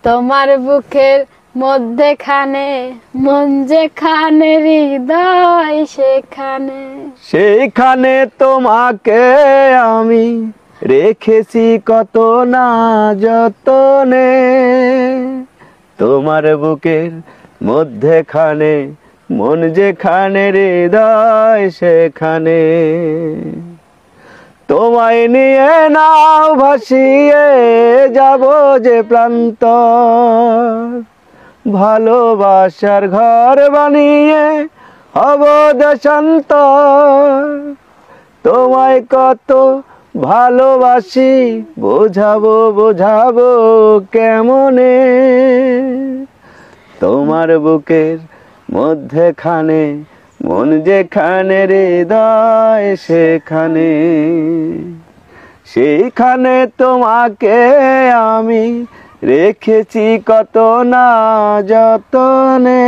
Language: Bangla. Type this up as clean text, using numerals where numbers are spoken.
তোমার বুকের মধ্যেখানে মন যেখানে হৃদয় সেখানে, সেইখানে তোমাকে আমি রেখেছি কত না যতনে। তোমার বুকের মধ্যেখানে মন যেখানে হৃদয় সেখানে। তোমায় নিয়ে নাও ভাসিয়ে যাব যে প্রান্তর, ভালোবাসার ঘর বানিয়ে হব দেশান্তর। তোমায় কত ভালোবাসি বোঝাবো বোঝাবো কেমনে। তোমার বুকের মধ্যেখানে মন যেখানে হৃদয় সেখানে, সেইখানে তোমাকে আমি রেখেছি কত না যতনে।